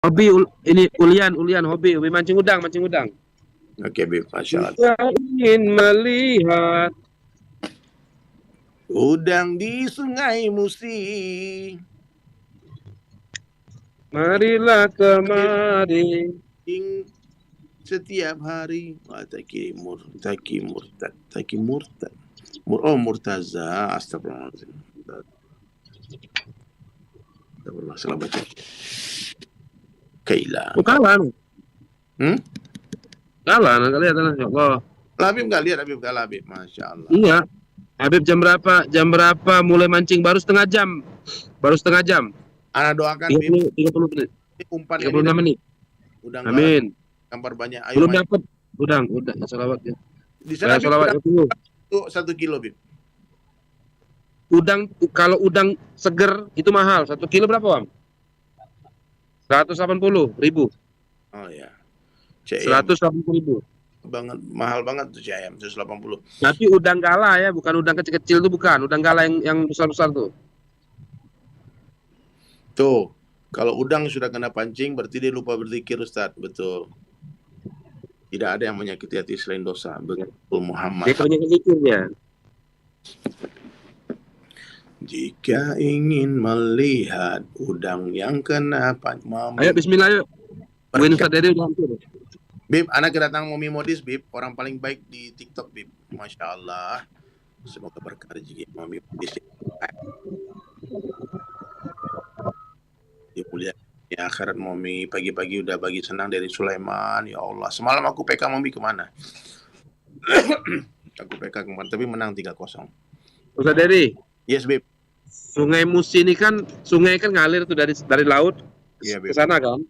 Hobi ini Ulian hobi mancing udang, mancing udang. Oke, Bib, Masya Allah. Kita ingin melihat Udang di Sungai Musi. marilah kemari. Setiap hari. Wah, taki murtad. Oh, Murtaza. Astagfirullahaladzim. Astagfirullah, salah baca. Kaila. Oh, kalah. Hmm? Kalah, nah, lihat, ya Allah. Habib nggak lihat, Habib kalah, Habib. Masya Allah. Iya. Habib jam berapa? Jam berapa mulai mancing? Baru setengah jam. Baru setengah jam. Ana doakan, Bib. 30 menit. Umpan 36 menit. Udang Amin. gambar banyak. Ayo Belum dapat udang, udah salawat ya. Di sana Bib, salawat itu. 1 kilo, Bib. Udang, kalau udang seger itu mahal. 1 kilo berapa, Wam? 180.000. Oh ya. 180.000. Mahal banget tuh ayam, 180. Tapi udang galah ya, bukan udang kecil-kecil tuh, bukan. Udang galah yang besar-besar tuh. Tuh, kalau udang sudah kena pancing berarti dia lupa berzikir, Ustaz. Betul. Tidak ada yang menyakiti hati selain dosa. Betul, Muhammad. Dia punya zikirnya. Jika ingin melihat udang yang kena pancing. Ayo bismillah yuk. Buin Ustaz Dedi udah hampir. Bib, anak kedatangan Momi Modis, Bib. Orang paling baik di TikTok, Bib. Masya Allah. Semoga berkah rezeki Momi Modis. Mulia di akhirat Momi. Pagi-pagi udah bagi senang dari Sulaiman. Ya Allah. Semalam aku PK Momi kemana? Aku PK kemana? Tapi menang 3-0. Ustaz Dedi. Yes, Bib. Sungai Musi ini kan, sungai kan ngalir tuh dari laut ke sana kan.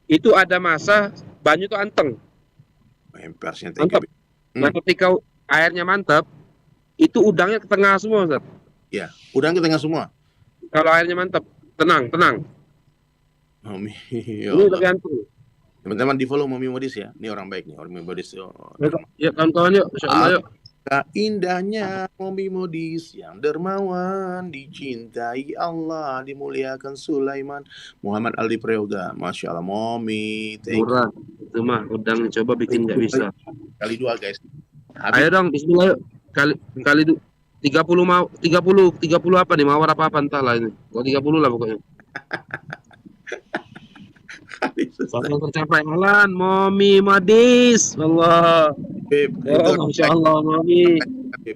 Itu ada masa banyu tuh anteng. Mantap. Nah, ketika airnya mantap, itu udangnya ke tengah semua, Ustaz. Ya, udang ke tengah semua. Kalau airnya mantap, tenang. Momi, ya ini tergantung. Teman-teman di follow Momi Modis ya. Ini orang baik nih, Momi Modis. Ya, kawan-kawan yuk, insyaallah yuk. Indahnya Momi Modis yang dermawan, dicintai Allah, dimuliakan Sulaiman. Muhammad Aldi Prayoga. Masya Allah, Momi. Murah, itu mah udang coba bikin nggak bisa. Kali 2, guys. Ayo dong, bismillah yuk. Kali 30 apa nih, mawar apa entahlah ini. Kalau 30 lah pokoknya. Sampai tercapai halan, Momi Modis. Allah. Masya Allah, Momi.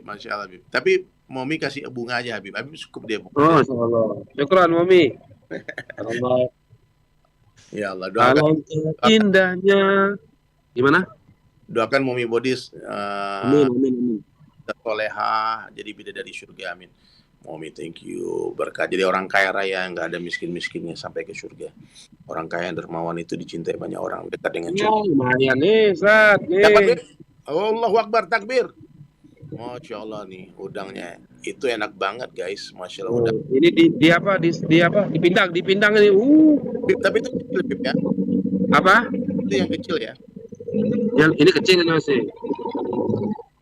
Masya Allah, Habib. Tapi Momi kasih bunga aja, Habib. Habib cukup dia. Oh, Masya Allah. Syukran, Momi. Allah. Ya Allah, doakan. Indahnya. Gimana? Doakan Momi Modis. Amin. Solehah, jadi bidadari surga, amin. Momi, thank you. Berkah jadi orang kaya raya, nggak ada miskin-miskinnya sampai ke surga. Orang kaya yang dermawan itu dicintai banyak orang, dekat dengan surga. Lumayan nih, Ustaz. Dapat, Allahu Akbar, takbir. Masya Allah nih, udangnya. Itu enak banget, guys. Masya Allah. Udang. Ini di apa? Dipindang ini. Tapi itu kecil, Bib, ya. Apa? Itu yang kecil ya. Yang ini kecil ini masih.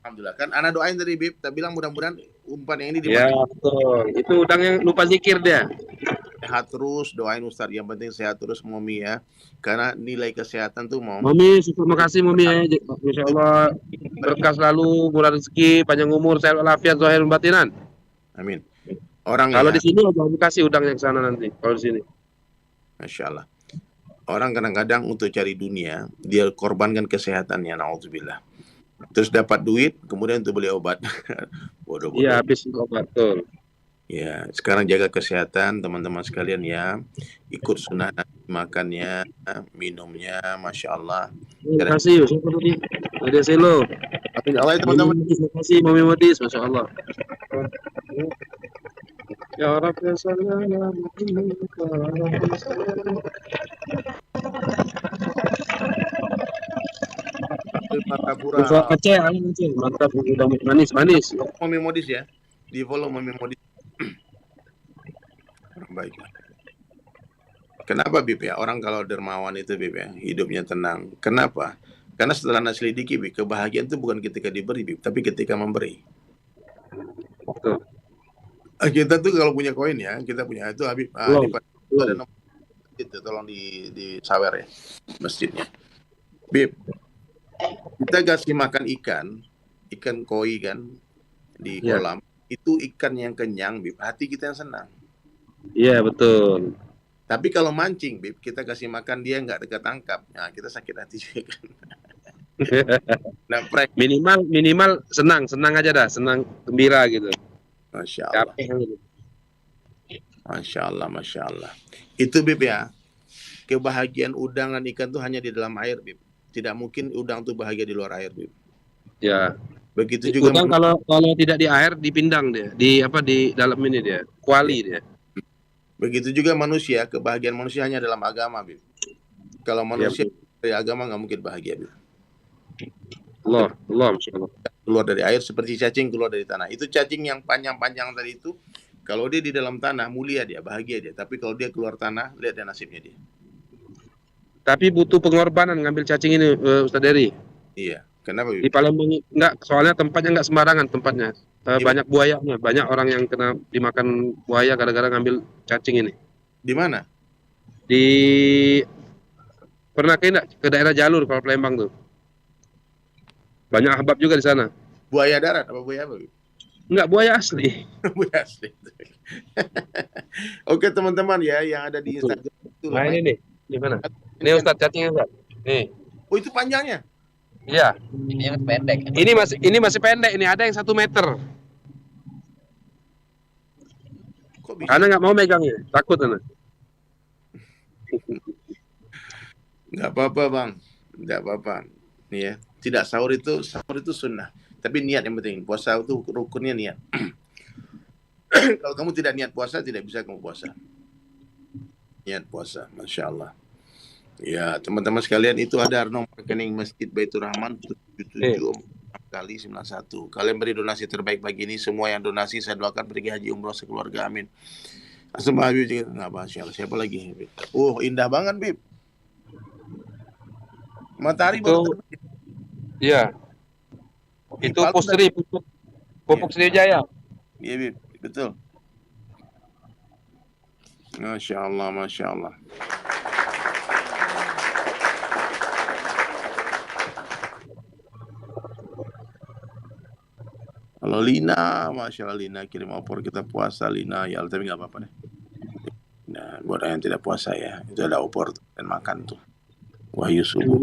Alhamdulillah. Kan anak doain tadi, Bib. Kita bilang mudah-mudahan umpan yang ini dimakan. Ya, betul. Itu udang yang lupa zikir dia. Sehat terus, doain Ustaz. Yang penting sehat terus, Momi ya. Karena nilai kesehatan tuh mau. Momi, terima kasih Momi ya. Insya Allah berkah selalu, murah rezeki, panjang umur, sehat walafiat, zahir batinan. Amin. Orang kalau ya, di sini jangan kasih udang yang sana nanti. Kalau di sini. Masya Allah. Orang kadang-kadang untuk cari dunia, dia korbankan kesehatannya, na'udzubillah. Terus dapat duit, kemudian untuk beli obat. Bodoh-bodoh. Iya, habis obat, betul. Ya, sekarang jaga kesehatan teman-teman sekalian ya. Ikut sunnah makannya, minumnya, Masya Allah. Terima kasih, ada selo. Allah teman-teman. Terima kasih, Momi Modis, Masya Allah. Ya Rabbi, mantap, udah manis. Momi Modis ya, di follow Momi Modis. Orang baik. Kenapa, Bib ya? Orang kalau dermawan itu, Bib ya, hidupnya tenang. Kenapa? Karena setelah Anda selidiki, Bib, kebahagiaan itu bukan ketika diberi, Bib, tapi ketika memberi. Kita tuh kalau punya koin ya, kita punya itu, Habib. Ada nomor itu tolong di sawer ya masjidnya. Bib, kita kasih makan ikan koi kan di kolam. Itu ikan yang kenyang, Bib. Hati kita yang senang. Iya, betul. Tapi kalau mancing, Bib, kita kasih makan dia nggak ketangkap. Nah, kita sakit hati juga kan. Nah, minimal senang aja dah, senang gembira gitu. Masya Allah. Masya Allah, Masya Allah. Itu Bib ya, kebahagiaan udang dan ikan tuh hanya di dalam air, Bib. Tidak mungkin udang tuh bahagia di luar air, Bib. Ya. Begitu juga udang kalau tidak di air dipindang dia, di dalam ini dia, kuali dia. Begitu juga manusia, kebahagiaan manusia hanya dalam agama, Bib. Kalau manusia dari agama nggak mungkin bahagia, Bib. Allah, keluar dari air seperti cacing keluar dari tanah. Itu cacing yang panjang-panjang tadi itu, kalau dia di dalam tanah mulia dia, bahagia dia. Tapi kalau dia keluar tanah, lihat dia nasibnya dia. Tapi butuh pengorbanan ngambil cacing ini, Ustaz Dery. Iya. Kenapa? Di Palembang enggak, soalnya tempatnya enggak sembarangan tempatnya. Banyak buayanya, banyak orang yang kena dimakan buaya gara-gara ngambil cacing ini. Di mana? Pernah ke daerah jalur kalau Palembang tuh. Banyak ahbab juga di sana. Buaya darat apa buaya apa? Enggak, buaya asli. Buaya asli. Oke teman-teman ya yang ada di Instagram itu. Nah ini nih, di mana? Ini Ustaz cacingnya Ustaz. Nih. Oh itu panjangnya? Iya. Ini yang pendek. Ini masih pendek. Ini ada yang 1 meter. Kok bisa? Karena nggak mau megangnya, takut anak. Nggak apa-apa bang, nggak apa-apa. Nih ya, tidak sahur itu sunnah. Tapi niat yang penting. Puasa itu rukunnya niat. Kalau kamu tidak niat puasa, tidak bisa kamu puasa. Niat puasa, Masya Allah. Ya, teman-teman sekalian, itu ada nomor rekening Masjid Baitur Rahman 777 kali 91. Kalian beri donasi terbaik pagi ini. Semua yang donasi saya doakan pergi haji umroh sekeluarga, amin. Asal Habib juga nggak bahas siapa lagi. Indah banget, Bib. Matahari baru terbit. Iya. Itu Pupuk Sriwijaya. Iya, Bib, betul. Masya Allah, Masya Allah. Kalau Lina, Masya Allah Lina kirim opor kita puasa Lina ya, tapi nggak apa-apa deh. Nah, buat yang tidak puasa ya, itu ada opor dan makan tuh. Wahyu subuh.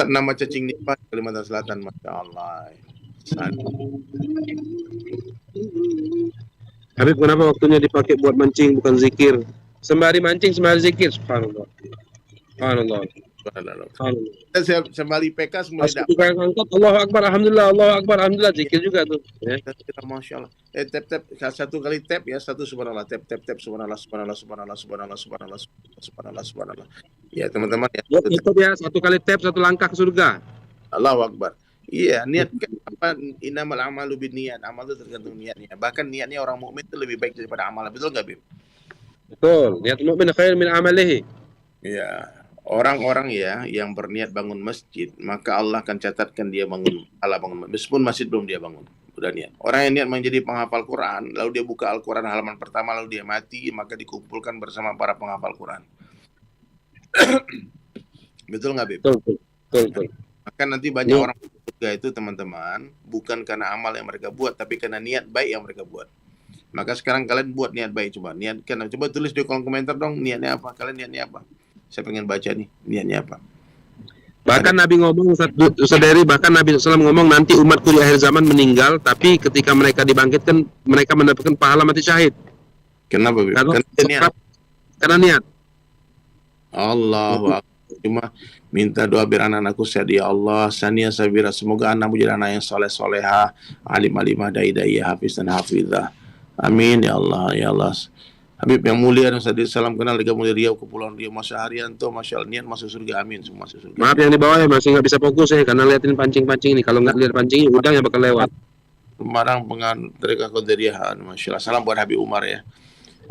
Nama cacing nipah Kalimantan Selatan, Masya Allah. Habib, kenapa waktunya dipakai buat mancing bukan zikir? Sembari mancing, sembari zikir, subhanallah. Subhanallah. Sembari PK, sembari dakwah. Angkat, Allahu Akbar, Alhamdulillah, zikir juga tuh. Ya. Masya Allah. Tap, satu kali tap ya, satu subhanallah, tap, subhanallah. Ya teman-teman ya. Ya, satu kali tap, satu langkah ke surga. Allahu Akbar. Iya, niat apa? Innamal a'malu binniyat. Amal itu tergantung niatnya. Bahkan niatnya orang mukmin itu lebih baik daripada amal. Betul nggak, Bib? Betul, niat mukmin khair min amalihi. Ya, orang-orang ya yang berniat bangun masjid, maka Allah akan catatkan dia bangun meskipun masjid belum dia bangun, udah niat. Orang yang niat menjadi penghafal Quran, lalu dia buka Al-Quran halaman pertama, lalu dia mati, maka dikumpulkan bersama para penghafal Quran. Betul nggak, Bib? Betul. Maka nanti banyak orang surga itu teman-teman, bukan karena amal yang mereka buat, tapi karena niat baik yang mereka buat. Maka sekarang kalian buat niat baik, coba tulis di kolom komentar dong niatnya apa, kalian niatnya apa. Saya pengen baca nih niatnya apa. Bahkan Nabi ngomong, Ustaz Dery, bahkan Nabi SAW ngomong nanti umatku di akhir zaman meninggal, tapi ketika mereka dibangkitkan mereka mendapatkan pahala mati syahid. Kenapa? Karena niat. Allahu Akbar. Cuma minta doa biar anak-anakku sehat ya Allah. Sania Sabira, semoga anakmu jadi anak yang soleh-soleha, alim-alimah, dai-daiyah, hafiz dan hafizah. Amin ya Allah, ya Allah. Habib yang mulia dan salam kenal di Kampung Riau, Kepulauan Riau, Masya Haryanto, Masya Allah, niat masuk surga, amin, semua masuk surga. Maaf yang di bawah ya masih nggak bisa fokus ya, karena liatin pancing-pancing ini. Kalau nggak lihat pancing, udang yang bakal lewat. Semarang pengan dari Qadariyah, Masya Allah. Salam buat Habib Umar ya,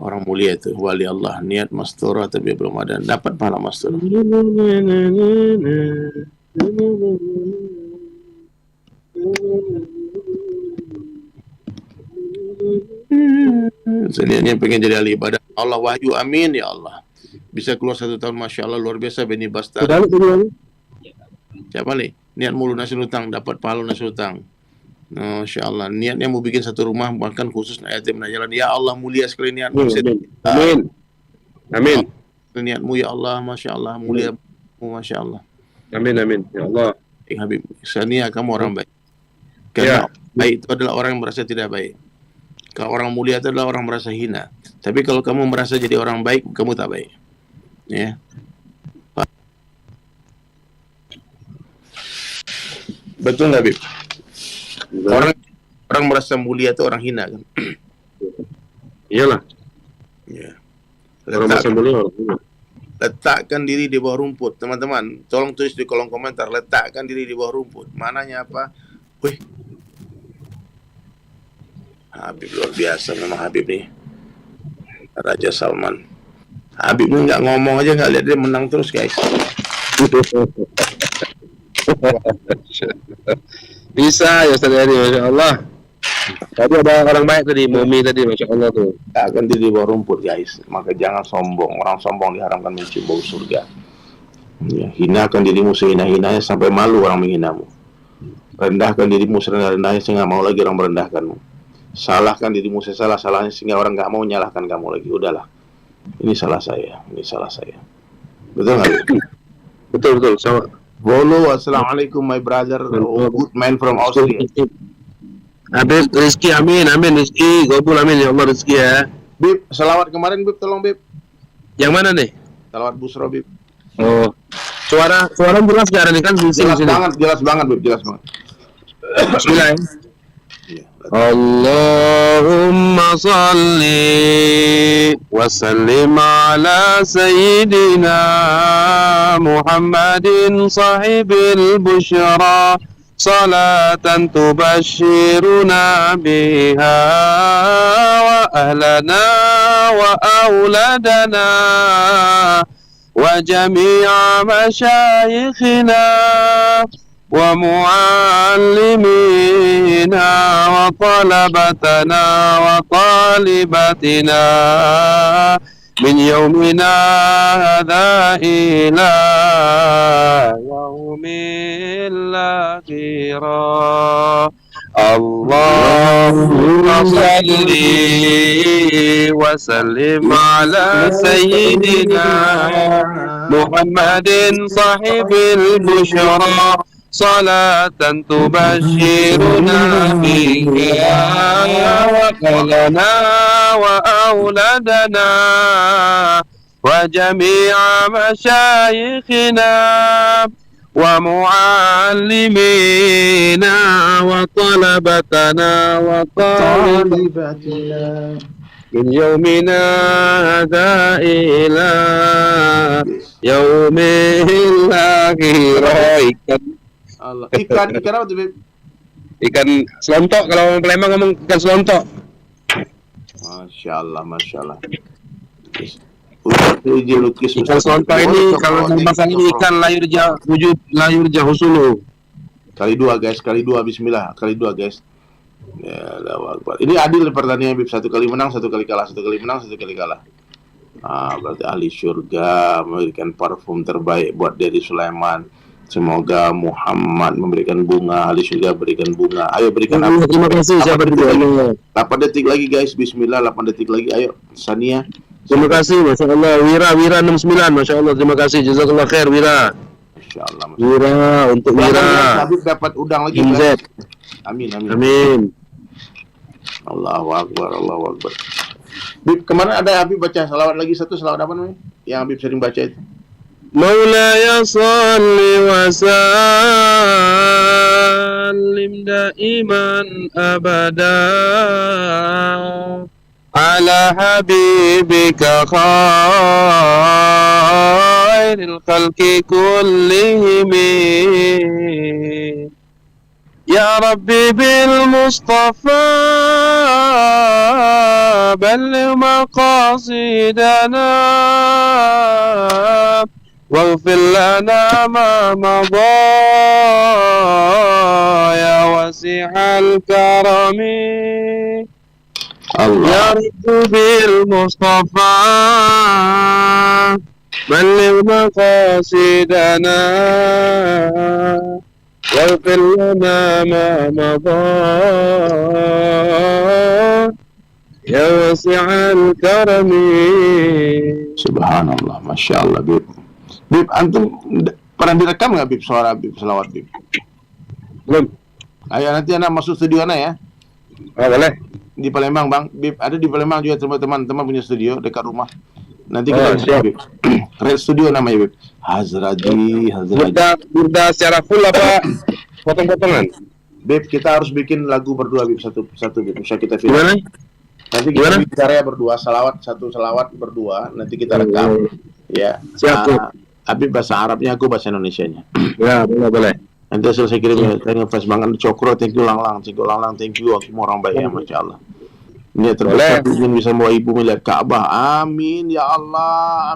orang mulia itu, wali Allah, niat mastura tapi belum ada, dapat pahala mastura. Niatnya pengen jadi ahli ibadah. Allah wahyu, amin ya Allah. Bisa keluar 1 tahun, Masya Allah, luar biasa. Beni Bastari. Siapa nih? Niat mulu nasi utang, dapat pahala nasi utang. Masya Allah. Niatnya mau bikin 1 rumah, bahkan khusus yatim jalan. Ya Allah, mulia sekali niatmu. Amin. Amin. Niatmu ya Allah, Masya Allah, mulia. Masya Allah. Amin, amin. Ya Allah. Habib, Sania, kamu orang baik. Karena baik itu adalah orang yang merasa tidak baik. Kalau orang mulia itu adalah orang merasa hina. Tapi kalau kamu merasa jadi orang baik, kamu tak baik. Ya. Betul nggak, Bib? Orang merasa mulia itu orang hina kan? Iyalah. Ya. Orang merasa mulia orang hina. Letakkan diri di bawah rumput. Teman-teman, tolong tulis di kolom komentar. Letakkan diri di bawah rumput. Mananya apa? Wih. Habib luar biasa memang Habib nih. Raja Salman. Habib ini nggak ngomong aja, nggak lihat dia menang terus, guys. Bisa ya Ustaz Eri, Masya Allah. Tadi ada orang baik tadi, Mumi tadi, Masya Allah tuh. Akan di bawah rumput, guys. Maka jangan sombong. Orang sombong diharamkan mencium bau surga. Ya, hinakan dirimu sehina-hinanya sampai malu orang menghinamu. Rendahkan dirimu serendah-rendahnya sehingga mau lagi orang merendahkanmu. Salahkan dirimu sesalah-salahnya sehingga orang nggak mau menyalahkan kamu lagi. Udahlah. Ini salah saya. Ini salah saya. Betul nggak? Betul. Sama. Bolo, assalamualaikum my brother, good man from Austria. Habib rezeki, amin rezeki, gobul amin ya Allah rezeki ya. Bib, selawat kemarin Bib, tolong Bib. Yang mana nih? Selawat Busro Bib. Oh, suara jelas gak ada nih kan bising jelas sini. Jelas banget Bib, jelas banget. Bismillah ya. Allahumma salli wa sallim ala sayyidina Muhammadin sahibil busyra salatan tubashiruna biha wa ahlana wa auladana wa jami'a masyayikhina wa muallimina wa talabatana wa talibatina min yaumina hadha ila yaumil akhirah. Allahumma salli wa sallim ala sayyidina Muhammadin sahibil busyra salatan tubashiruna biha wa ahlana wa auladana wa jami'a masyayikhina wa muallimina wa talabatana wa talibatina min yaumina hadha ila yaumil akhirah. Ikan apa tuh, Bib? Ikan selontok, kalau orang Palembang ngomong ikan selontok. Masya Allah. Ikan selontok ini kalau masalah ini ikan layur jahusulu. Kali dua guys, bismillah. Kali dua guys. Ya Allah Akbar. Ini adil pertandingan Bib, 1 kali menang, 1 kali kalah, 1 kali menang, 1 kali kalah. Berarti ahli surga memberikan parfum terbaik buat Dedi Sulaiman. Semoga Muhammad memberikan bunga, ahli surga berikan bunga. Ayo berikan apa? Terima kasih siapa itu. 8 detik lagi guys, bismillah, 8 detik lagi. Ayo Sania. Terima kasih, Masya Allah. Wira 69, Masya Allah. Terima kasih, jazakallah khair Wira. Masya Allah. Wira, untuk Wira. Habib dapat udang lagi. Amin. Allahu Akbar. Bib, kemarin ada Habib baca salawat lagi satu, salawat apa namanya? Yang Habib sering baca itu. Maulaya salli wa sallim daiman abada ala habibika khairil khalqi kullihim. Ya Rabbi bil Mustafa balligh maqasidana واغفر لنا ما مضى يا واسع الكرم يا رب بالمصطفى بلغ مقاصدنا واغفر لنا ما مضى يا واسع الكرم. Subhanallah, Masya Allah, Bib. Bib, antum pernah direkam nggak, Bib, suara Bib selawat, Bib? Belum. Ayo nanti anak masuk studio anak ya. Boleh. Di Palembang, Bang. Bib, ada di Palembang juga teman-teman punya studio dekat rumah. Nanti kita siap. Bib. Red Studio namanya, Bib. Hazraji. Udah secara full apa potong-potongan? Bib, kita harus bikin lagu berdua, Bib, satu Bib. Bisa kita film. Gimana? Nanti kita bicara berdua, satu salawat berdua, nanti kita rekam. Ya. Siap, Habib bahasa Arabnya, aku bahasa Indonesianya. Ya, boleh. Nanti selesai kirim ya, saya ngeflash banget. Cokro, thank you Lang, thank you. Aku mau orang baik ya, Masya Allah. Ini terbesar ingin bisa bawa ibu melihat Ka'bah. Amin ya Allah,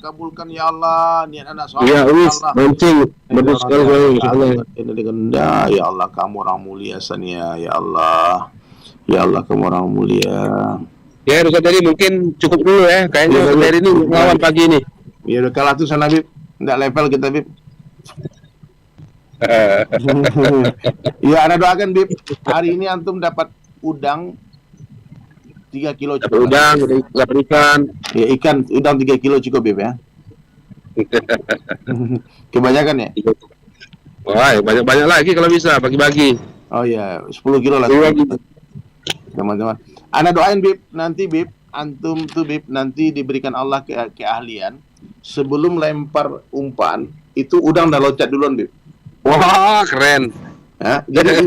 kabulkan ya Allah. Niat anak soleh. Ya, mancing. Bagus sekali ini dengan ya Allah, kamu orang mulia Sania, ya Allah. Ya Allah, kamu orang mulia. Ya, Ustaz, jadi mungkin cukup dulu ya. Kayaknya dari ini lawan pagi ini. Ya udah kalah tuh sana, Bib. Nggak level kita, Bib. Ya, Anda doakan, Bib. Hari ini antum dapat udang 3 kilo cukup. Dapat ikan. Ya, udang 3 kilo cukup, Bib ya. Kebanyakan ya? Wah, banyak lagi kalau bisa bagi-bagi. Oh ya, 10 kilo lah. Teman-teman, Anda doain, Bib, nanti Bib, antum tuh, Bib, nanti diberikan Allah keahlian sebelum lempar umpan itu udang udah loncat duluan, Bib. Wah, keren. Ya, jadi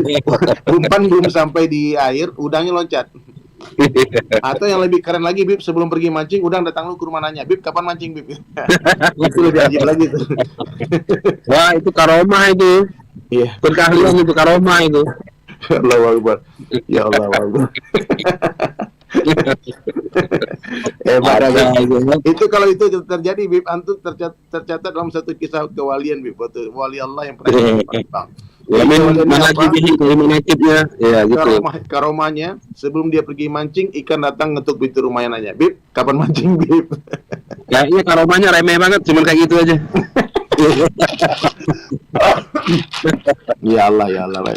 umpan belum sampai di air, udangnya loncat. Atau yang lebih keren lagi, Bib, sebelum pergi mancing, udang datang lu ke rumah nanya, Bib, kapan mancing, Bib? Itu lebih ajib lagi tuh. Wah, itu karomah itu. Iya. Berkeahlian itu karomah itu. Allahu Akbar. Ya Allah Akbar. Itu kalau itu terjadi, Bib, antum tercatat dalam satu kisah kewalian, Bib, wali Allah yang pernah Bang. Manakibnya, ya gitu. Karomahnya sebelum dia pergi mancing, ikan datang ngetuk pintu rumahnya nanya, Bib, kapan mancing, Bib? Kayaknya karomahnya remeh banget, cuma kayak gitu aja. Ya Allah.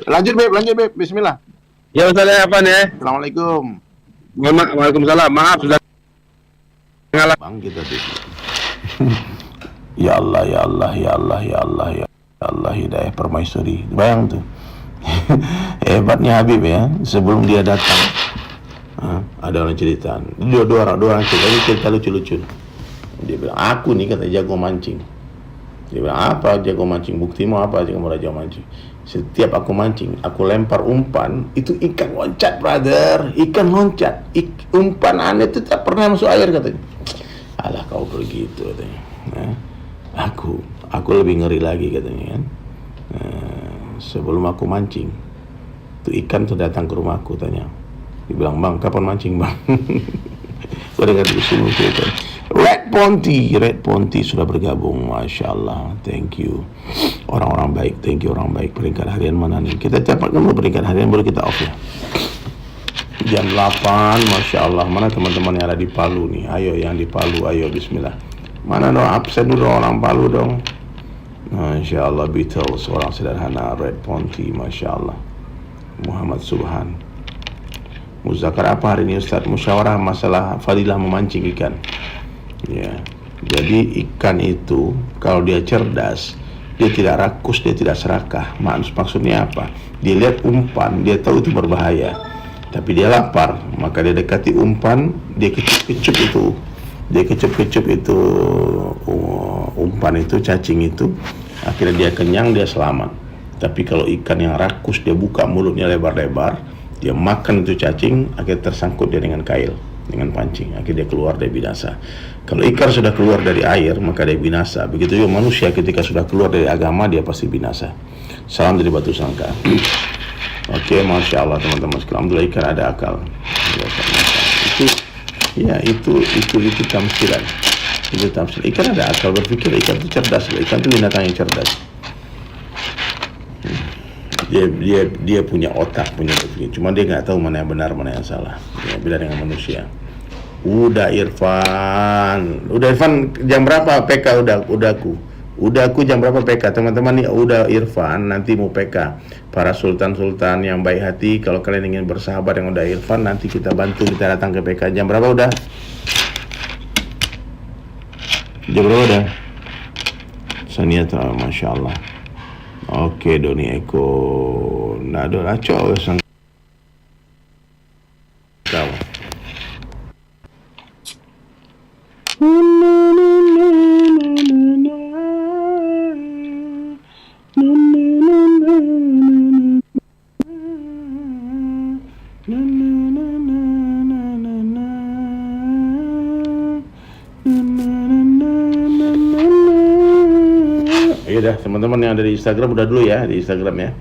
Lanjut, Bib. Bismillah. Ya, Ustaz, apa nih? Assalamualaikum. Waalaikumsalam. Maaf sudah ngalah. Bang kita, Bib. Ya Allah. Hidayah Permaisuri. Bayang tuh. Hebatnya Habib ya. Sebelum dia datang, ada orang cerita. Dua orang cerita lucu-lucu. Dia bilang, aku nih kata jago mancing. Dia bilang, apa jago mancing? Buktimu apa jago mancing? Setiap aku mancing, aku lempar umpan, itu ikan loncat, brother. Ikan loncat. Umpan aneh itu tak pernah masuk air, katanya. Alah, kau begitu, katanya. Aku lebih ngeri lagi, katanya kan. Sebelum aku mancing, itu ikan tuh datang ke rumahku, tanya. Dia bilang, Bang, kapan mancing, Bang? Gue dengar di sini cerita. Red Ponti sudah bergabung, Masya Allah, thank you. Orang-orang baik, thank you orang baik. Peringkat harian mana nih? Kita dapatkan dulu peringkat harian, baru kita off ya. Jam 8, Masya Allah. Mana teman-teman yang ada di Palu nih? Ayo yang di Palu, ayo bismillah. Mana dong, absen dulu orang Palu dong. Masya Allah, Beatles, orang sederhana. Red Ponti, Masya Allah. Muhammad Subhan. Muzakkar apa hari ini, Ustaz? Musyawarah masalah fadilah memancing ikan. Ya, jadi ikan itu kalau dia cerdas, dia tidak rakus, dia tidak serakah. Maksudnya apa? Dia lihat umpan, dia tahu itu berbahaya, tapi dia lapar, maka dia dekati umpan, dia kecup itu umpan itu, cacing itu, akhirnya dia kenyang, dia selamat. Tapi kalau ikan yang rakus, dia buka mulutnya lebar-lebar, dia makan itu cacing, akhirnya tersangkut dia dengan kail, dengan pancing, akhirnya dia keluar, dia binasa. Kalau ikan sudah keluar dari air, maka dia binasa. Begitu juga manusia ketika sudah keluar dari agama, dia pasti binasa. Salam dari Batu Sangka. Oke, Masya Allah teman-teman. Alhamdulillah ikan ada akal. Itu tamsilan. Itu tafsir. Ikan ada akal berpikir, ikan itu cerdas, ikan itu binatang yang cerdas. Dia punya otak, punya berpikir. Cuma dia nggak tahu mana yang benar, mana yang salah. Ya, beda dengan manusia. Udah Irfan jam berapa PK? Udah aku jam berapa PK teman-teman nih? Udah Irfan nanti mau PK. Para sultan-sultan yang baik hati, kalau kalian ingin bersahabat yang udah Irfan, nanti kita bantu, kita datang ke PK. Jam berapa udah? Jam berapa udah? Saniata, Masya Allah. Oke, Doni Eko. Nggak ada laco sang kau. Ya dah, teman-teman yang ada di Instagram udah dulu ya, di Instagram ya.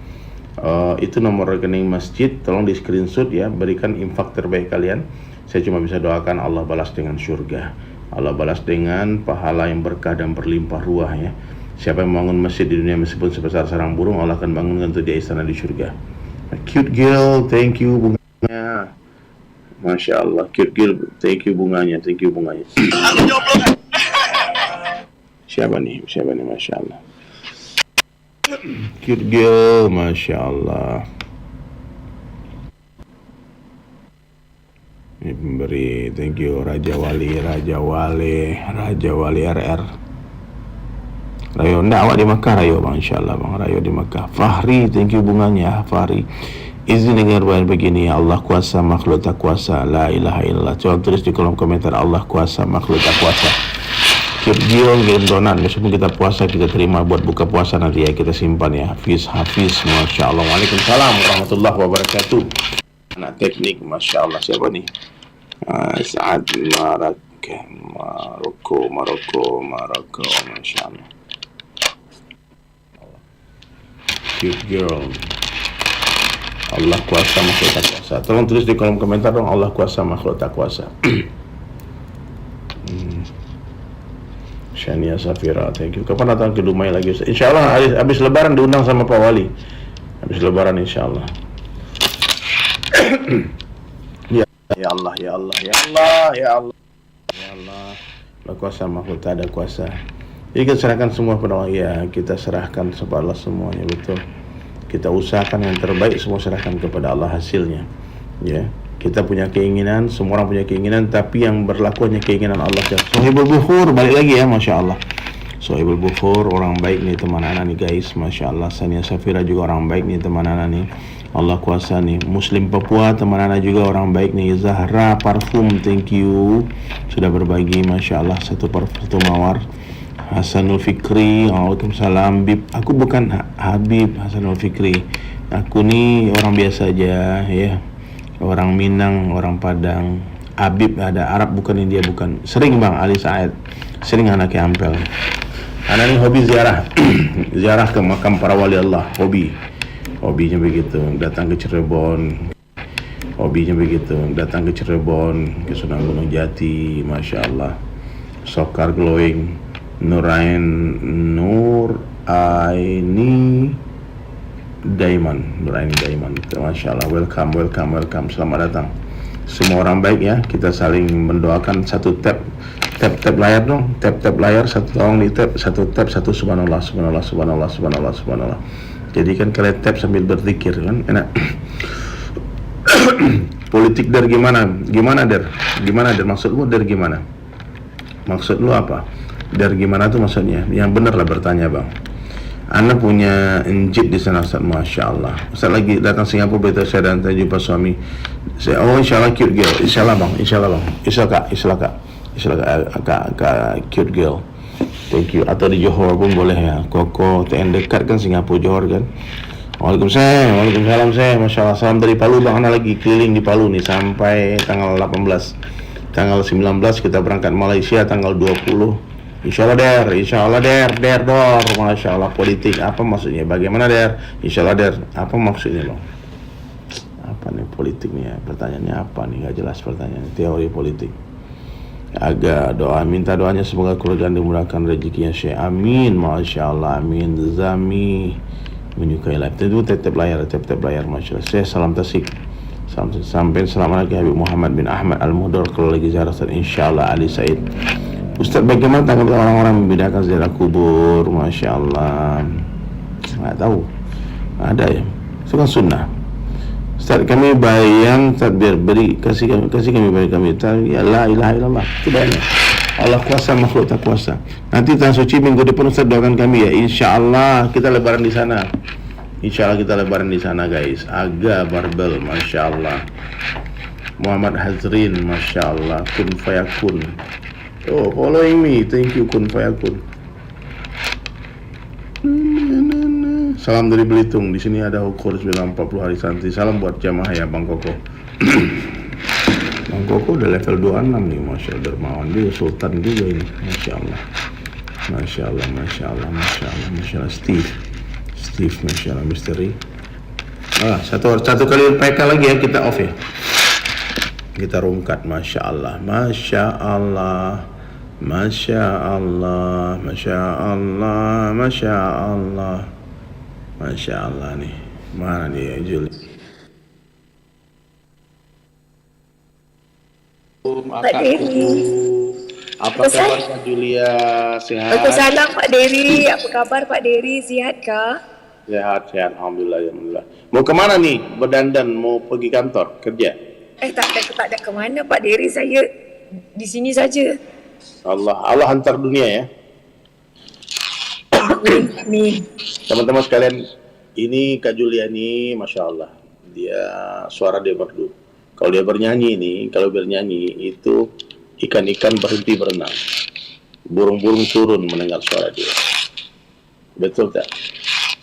Itu nomor rekening masjid, tolong di screenshot ya, berikan infak terbaik kalian. Saya cuma bisa doakan Allah balas dengan surga, Allah balas dengan pahala yang berkah dan berlimpah ruah ya. Siapa yang membangun masjid di dunia meskipun sebesar sarang burung, Allah akan bangunkan untuk dia istana di surga. Cute girl, thank you bunganya. Masya Allah, cute girl, thank you bunganya. Siapa nih, Masya Allah. Cute girl, Masya Allah. Ini pemberi, thank you Raja Wali RR. Rayo, enggak, awak di Makkah Rayo bang, Insya Allah bang, Rayo di Makkah. Fahri, thank you bunganya Fahri. Izin dengar begini, Allah kuasa, makhluk tak kuasa, la ilaha illallah. Coba tulis di kolom komentar, Allah kuasa, makhluk tak kuasa. Kirim donat, meskipun kita puasa kita terima buat buka puasa nanti ya, kita simpan ya. Hafiz, Masya Allah. Waalaikumsalam warahmatullahi wabarakatuh. Anak teknik, Masya Allah. Siapa nih? Saad Maroko, Masya Allah. Cute girl. Allah kuasa, makhluk tak kuasa. Tolong tulis di kolom komentar dong, Allah kuasa, makhluk tak kuasa. Shania Safira, thank you. Kapan datang ke Dumai lagi Ustaz? Insya Allah habis lebaran diundang sama Pak Wali. Habis lebaran insya Allah. Ya Allah. Allah kuasa, makhluk tak ada kuasa. Jadi kita serahkan semua pada Allah ya. Kita serahkan kepada Allah semuanya, betul. Kita usahakan yang terbaik, semua serahkan kepada Allah hasilnya. Ya. Kita punya keinginan, semua orang punya keinginan, tapi yang berlaku hanya keinginan Allah. Sohibul Bukhur, balik lagi ya, Masya Allah. Sohibul Bukhur, orang baik nih teman anak nih guys, Masya Allah. Sania Safira juga orang baik nih teman anak nih. Allah kuasa nih. Muslim Papua, teman anak juga orang baik nih. Zahra Parfum, thank you. Sudah berbagi, Masya Allah, satu mawar. Hasanul Fikri, waalaikumsalam. Bib, aku bukan Habib Hasanul Fikri. Aku nih orang biasa aja ya. Orang Minang, orang Padang. Habib ada Arab bukan, India bukan. Sering bang Ali Said, sering anaknya Ampel. Anak ini hobi ziarah ziarah ke makam para wali Allah. Hobinya begitu, datang ke Cirebon. Ke Sunan Gunung Jati, Masya Allah. Sokar Glowing, Nuraini Daiman, Masya Allah. Welcome, selamat datang. Semua orang baik ya, kita saling mendoakan. Satu tap layar dong, tap layar satu, tolong di tap satu subhanallah. Jadi kan kalian tap sambil berzikir kan, enak. Politik dari gimana Der? Maksud lu dari gimana? Maksud lu apa? Dari gimana tuh maksudnya? Yang benar lah bertanya bang. Anda punya enjit di sana Ustaz, Masya Allah. Ustaz lagi datang Singapura, beritahu saya dan saya jumpa suami saya. Oh insya Allah cute girl, insya Allah bang, insya kak cute girl, thank you. Atau di Johor pun boleh ya, Koko TN dekat kan Singapura Johor kan. Waalaikumsalam saya, Masya Allah. Salam dari Palu bang, Anda lagi keliling di Palu nih sampai tanggal 18. Tanggal 19 kita berangkat Malaysia tanggal 20. Insya Allah Der, Masya Allah. Politik apa maksudnya? Bagaimana Der? Insya Allah Der, apa maksudnya bang? Apa nih politik nih ya? Pertanyaannya apa nih? Gak jelas pertanyaannya. Teori politik. Agak doa, minta doanya semoga keluarga anda dimudahkan rezekinya Syekh. Amin. Masya Allah. Amin. Zami menyukai live. Tentu tetap layar, Masya Allah. Saya salam tasik. Sampai selamat lagi Habib Muhammad bin Ahmad Al-Muhdar kalau lagi ziarah Ustaz. InsyaAllah Ali Said. Ustaz, bagaimana tanggapan orang-orang membedakan ziarah kubur? Masya Allah. Nggak tahu. Ada ya. Itu kan sunnah. Ustaz, kami bayang takbir beri kasih kami beri kami ya la ilaha illallah. Itu bayangnya. Allah kuasa, makhluk tak kuasa. Nanti Tan Suci minggu depan Ustaz doakan kami ya. InsyaAllah kita lebaran di sana. InsyaAllah kita lebaran di sana guys. Aga Barbel, Masya Allah. Muhammad Hazrin, Masya Allah. Kun Fayakun. Oh, following me. Thank you Kun Fayakun. Salam dari Belitung. Di sini ada ukur 40 hari santri. Salam buat jamaah ya Bang Koko. Bang Koko udah level 26 nih, Masya Allah. Dermawan dia sultan juga ini. Masya Allah. Masya Allah, Masya Allah, Masya Allah, Masya Allah. Steve, Masya Allah, misteri. Satu kali PK lagi ya, kita off ya. Kita rungkat, Masya Allah, Masya Allah, Masya Allah, Masya Allah, Masya Allah, Masya Allah nih. Mana dia Juli? Pak Dery. Apa kabar Kak Julia? Sehat? Waalaikumsalam Pak Dery. Apa kabar Pak Dery? Sihat kah? Sehat, alhamdulillah, alhamdulillah. Mau kemana nih? Berdandan, mau pergi kantor, kerja? Tak ada ke mana Pak Dery. Saya di sini saja. Allah hantar dunia ya. Amin. Teman-teman sekalian, ini Kak Julia nih, Masya Allah. Dia suara dia merdu. Kalau dia bernyanyi itu ikan-ikan berhenti berenang. Burung-burung turun mendengar suara dia. Betul tak?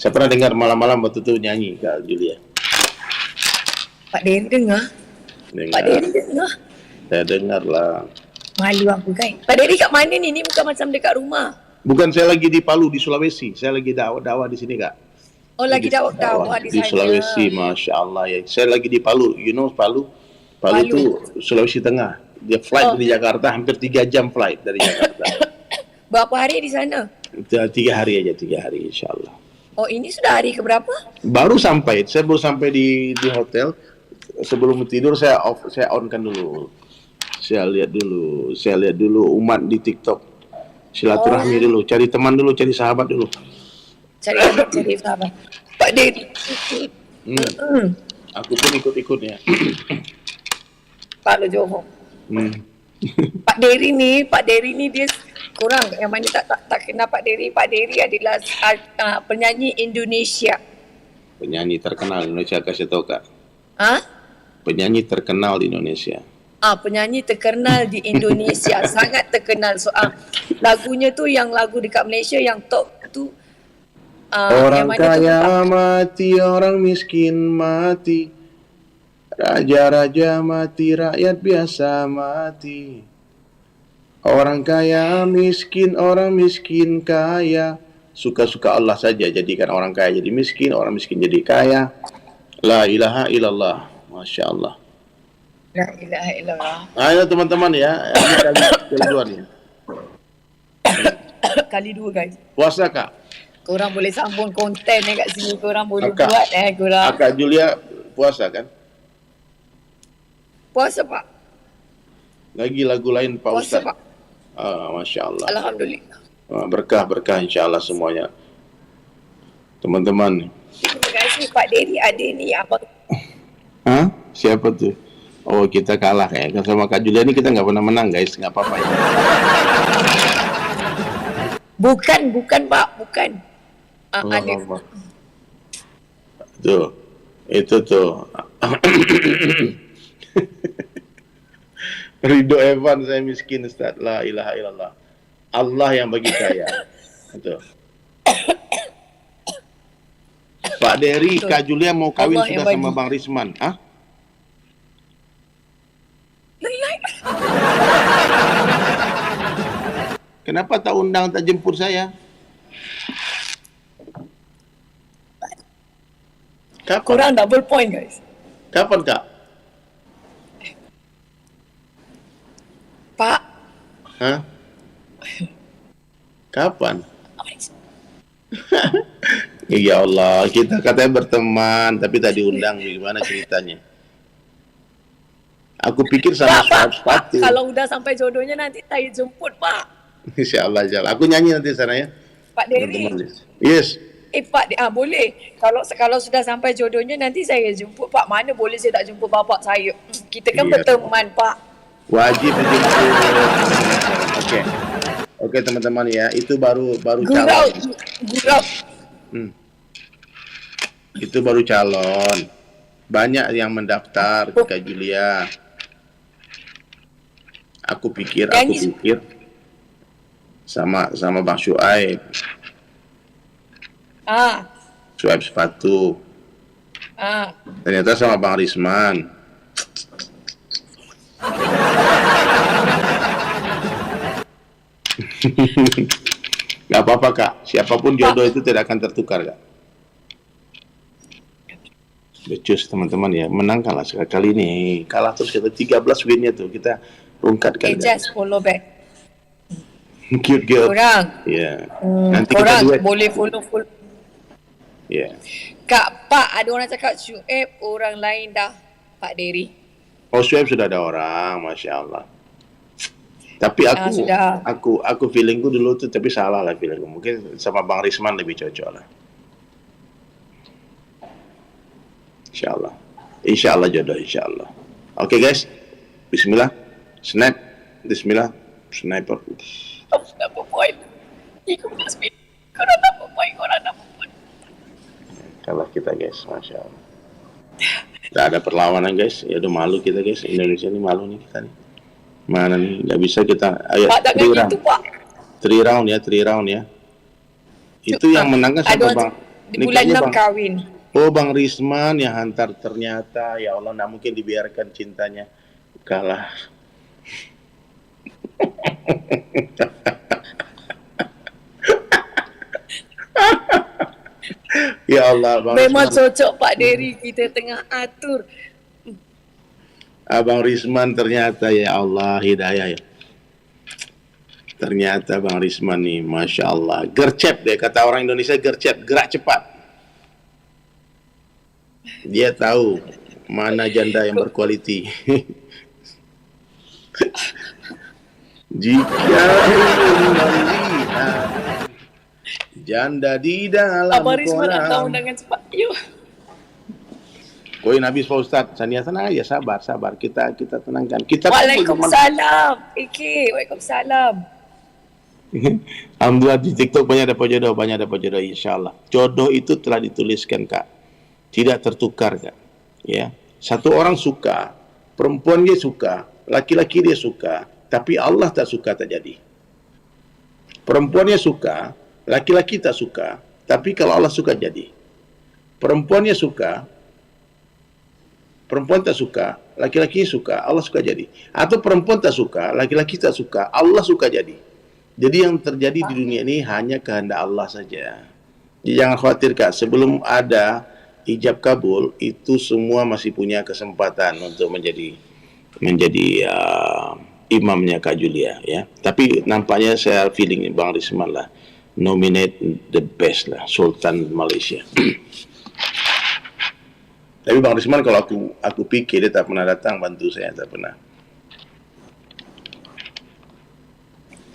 Saya pernah dengar malam-malam waktu itu nyanyi Kak Julia. Pak Dery dengar? Pak Dery dengar? Saya dengar lah. Malu aku guys. Pak Dery kat mana ni? Ni bukan macam dekat rumah. Bukan, saya lagi di Palu, di Sulawesi. Saya lagi dakwah di sini Kak. Oh, lagi dakwah di sana. Di Sulawesi, Masya Allah ya. Saya lagi di Palu, you know Palu itu Sulawesi Tengah. Dia flight dari Jakarta, hampir 3 jam flight dari Jakarta. Berapa hari di sana? 3 hari aja, 3 hari insya Allah. Oh, ini sudah hari keberapa? Baru sampai, saya baru sampai di hotel. Sebelum tidur saya on-kan dulu. Saya lihat dulu umat di TikTok. Silaturahmi dulu, cari teman dulu, cari sahabat dulu. Cari sahabat. Pak Dery. Aku pun ikut-ikutnya. Pak Lo Johor. Pak Dery ni dia kurang yang mana tak kenal Pak Dery. Pak Dery adalah penyanyi Indonesia. Penyanyi terkenal di Indonesia, kasih tahu Kak. Penyanyi terkenal di Indonesia. Penyanyi terkenal di Indonesia. Sangat terkenal. Lagunya tu yang lagu dekat Malaysia yang top tu. Orang kaya mati, orang miskin mati. Raja-raja mati, rakyat biasa mati. Orang kaya miskin, orang miskin kaya. Suka-suka Allah saja jadikan orang kaya jadi miskin, orang miskin jadi kaya. La ilaha illallah. Masya Allah. La ilaha illallah. Ayo teman-teman ya. Ini kali 2 nih. Kali 2 guys. Puasa Kak? Korang boleh sambung konten kat sini. Korang boleh buat korang. Kak Julia puasa kan? Puasa Pak. Lagi lagu lain Pak Puasa Ustaz? Pak. Masya Allah. Alhamdulillah. Berkah insya Allah semuanya. Teman-teman. Terima kasih Pak Dery. Ada ni abang. Siapa tuh? Oh, kita kalah ya. Sama Kak Julia ini kita nggak pernah menang guys. Nggak apa-apa ya. Bukan Pak. Bukan. Ada. Tuh. Itu tuh. Ridho Evan, saya miskin Ustaz. La ilaha illallah. Allah yang bagi kaya. Itu. Pak Dery, Kak Julia mau kawin Allah sudah sama Bang Risman. Kenapa tak undang, tak jemput saya? Kapan? Kurang double point guys. Kapan Kak? Pak, Hah? Kapan? Ya Allah, kita katanya berteman, tapi tak diundang. Gimana ceritanya? Aku pikir sama Tak, Pak. sepatu. Kalau udah sampai jodohnya nanti saya jemput, Pak. Insya Allah, insya Allah. Aku nyanyi nanti sana ya. Pak Dery. Yes. Pak, boleh. Kalau sudah sampai jodohnya nanti saya jemput, Pak. Mana boleh saya tak jemput bapak saya? Kita kan berteman, Pak. Wajib dijemput. Oke. Oke teman-teman ya, itu baru calon. Gurau. Itu baru calon. Banyak yang mendaftar ke Kak Julia. Aku pikir sama Bang Syuaib. Syuaib sepatu. Ternyata sama Bang Risman. Gak apa-apa Kak, siapapun jodoh itu tidak akan tertukar Kak. Becus teman-teman ya, menang kalah sekali ini. Kalah terus kita 13 winnya tuh, kita rungkatkan. Just follow back. Cute girl. Korang. Ya. Nanti korang kita boleh follow. Ya. Kak, Pak, ada orang cakap Syuaib orang lain dah, Pak Dery. Oh, Syuaib sudah ada orang, Masya Allah. Tapi aku feelingku dulu tuh, tapi salah lah feelingku. Mungkin sama Bang Risman lebih cocok lah. Insya Allah jodoh, insya Allah. Oke guys, Bismillah, snap, Bismillah, sniper. Kenapa point? Kenapa point? Kalah kita guys, Masya Allah. Gak ada perlawanan guys, ya udah malu kita guys. Indonesia ini malu nih kita nih. Mana nih, nggak bisa kita. Ayo, Pak, jangan gitu Pak. 3 round ya. Itu yang menangkan siapa Bang? Di bulan 6 kawin. Oh Bang Risman yang hantar ternyata, ya Allah, nggak mungkin dibiarkan cintanya kalah. Ya Allah, Bang memang Risman. cocok Pak Dery, kita tengah atur. Abang Risman ternyata, ya Allah, hidayah ya. Ternyata Bang Risman nih, Masya Allah, gercep deh, kata orang Indonesia, gercep, gerak cepat. Dia tahu mana janda yang berkualiti. Jika melihat janda di dalam Abang Risman nak tahu undangan cepat. Yuk. Koin habis Pak Ustaz. Sania tenang aja, sabar. Kita tenangkan. Waalaikumsalam. Waalaikumsalam. Alhamdulillah di TikTok banyak dapat jodoh, insya Allah. Jodoh itu telah dituliskan Kak. Tidak tertukar Kak. Ya. Satu orang suka, perempuan dia suka, laki-laki dia suka, tapi Allah tak suka tak jadi. Perempuannya suka, laki-laki tak suka, tapi kalau Allah suka jadi. Perempuannya suka, perempuan tak suka, laki-laki suka, Allah suka jadi. Atau perempuan tak suka, laki-laki tak suka, Allah suka jadi. Jadi yang terjadi di dunia ini hanya kehendak Allah saja. Jadi jangan khawatir Kak, sebelum ada ijab kabul, itu semua masih punya kesempatan untuk menjadi imamnya Kak Julia ya. Tapi nampaknya saya feeling Bang Risman lah nominate the best lah, Sultan Malaysia. Tapi Bang Risman kalau aku pikir dia tak pernah datang bantu saya, tak pernah.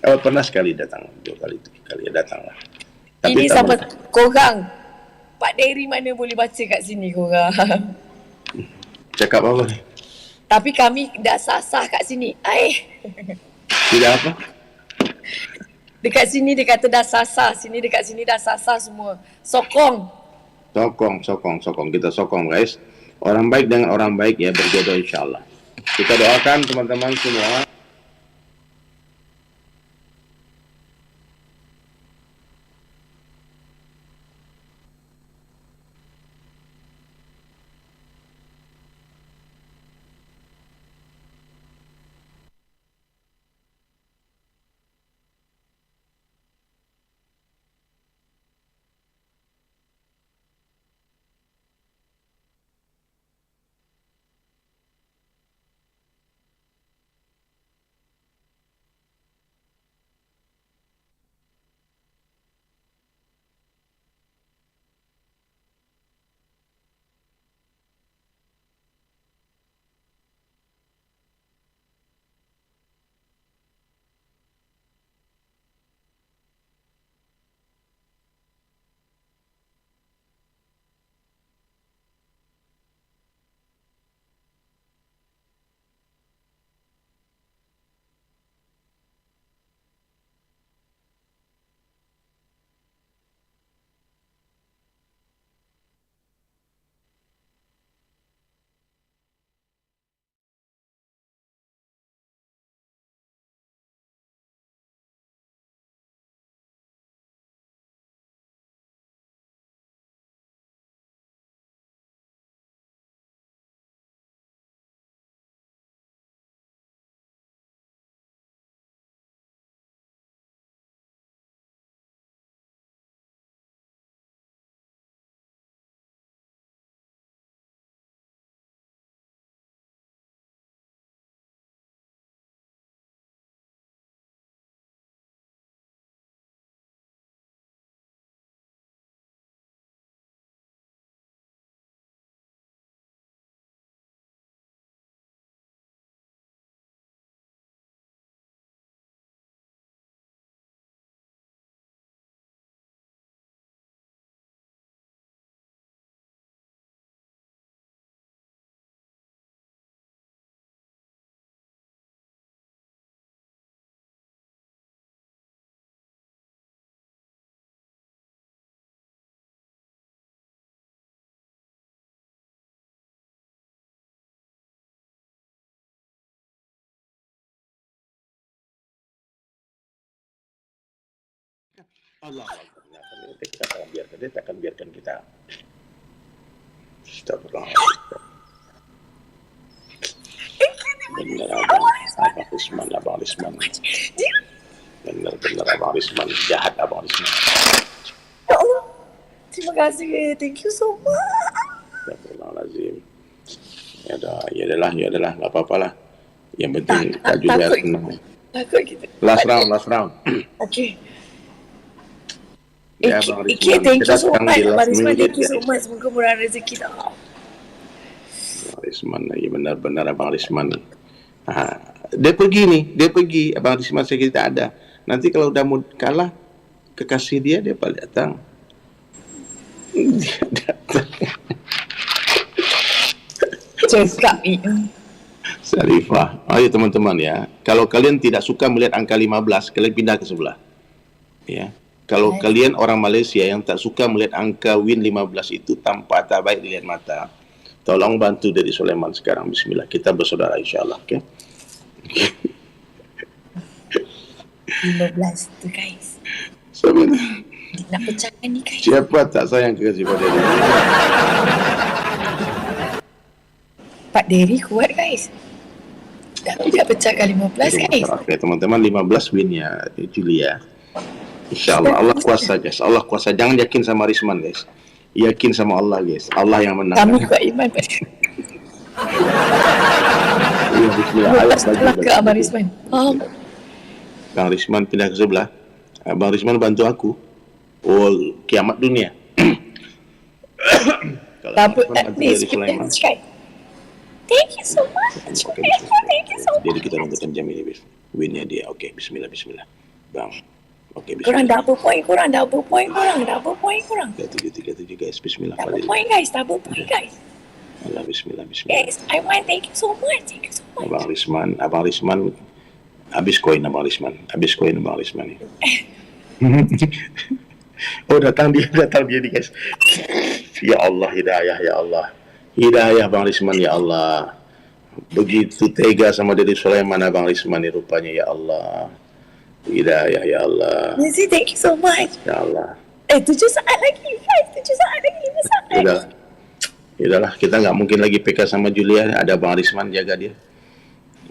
Oh, pernah sekali datang, 2 kali, 3 kali datang lah. Tapi ini sama korang, Pak Dery mana boleh baca kat sini korang. Cakap apa ni? Tapi kami dah sah-sah kat sini. Tidak apa? Dekat sini dia kata dah sah-sah. Dekat sini dah sah-sah semua. Sokong. Kita sokong guys. Orang baik dengan orang baik ya berjodoh insyaAllah. Kita doakan teman-teman semua. Allah kita akan biarkan dia, takkan biarkan kita. Astagfirullah. Benar Abang Risman. Benar Abang Risman, jahat Abang Risman. Ya Allah. Terima kasih. Thank you so much. Astagfirullahalazim. Ya adalah, enggak apa-apalah. Yang penting Kak Julia senang. Takut kita. Last round. Okay. Ya, Abang Risman. Okay, thank you so much. Abang Risman, thank you ya. so much. Semoga murah rezeki dah. Abang Risman, ya benar Abang Risman. Dia pergi Abang Risman saya kira tak ada. Nanti kalau udah mau kalah kekasih dia balik datang. Dia datang. Cakap Sarifah. Ayo teman-teman ya. Kalau kalian tidak suka melihat angka 15, kalian pindah ke sebelah. Ya. Kalau kalian orang Malaysia yang tak suka melihat angka win 15 itu tanpa tak baik dilihat mata, tolong bantu dari Sulaiman sekarang. Bismillah. Kita bersaudara insyaAllah. Okay? 15 tu guys. Sampai Nak pecahkan ni guys. siapa tak sayang kekasih pada dia? Pak Dery kuat guys. Tapi dah pecahkan 15 guys. Okay, teman-teman 15 win ya Julia. InsyaAllah Allah kuasa guys. Allah kuasa. Jangan yakin sama Risman guys. Yakin sama Allah guys. Allah yang menang. Kami kuat iman pada. Ya, bismillah. Ayat Setelah ke Abang Risman. Bang Risman pindah ke sebelah. Bang Risman bantu aku. Oh, kiamat dunia. Kalau Tapi Risman bantu dari Sulaiman. Thank you so much. Thank you so much. Jadi kita tentukan jam ini winnya dia. Okey, bismillah. Bang. Okey, Korang bismillah. double point korang. 37 guys. Bismillah. Double point guys. Allah bismillah. Guys, I want thank you so much. Abang Risman habis koin Abang Risman ni. Oh, datang dia ni guys. Ya Allah, hidayah Abang Risman ya Allah. Begitu tega sama diri Sulaiman Abang Risman ni rupanya ya Allah. Hidayah ya Allah. Nancy, thank you so much. Ya Allah. 7 saat lagi guys. 7 saat lagi 5 saat. Yaudahlah, kita nggak mungkin lagi PK sama Julia. Ada Abang Risman jaga dia.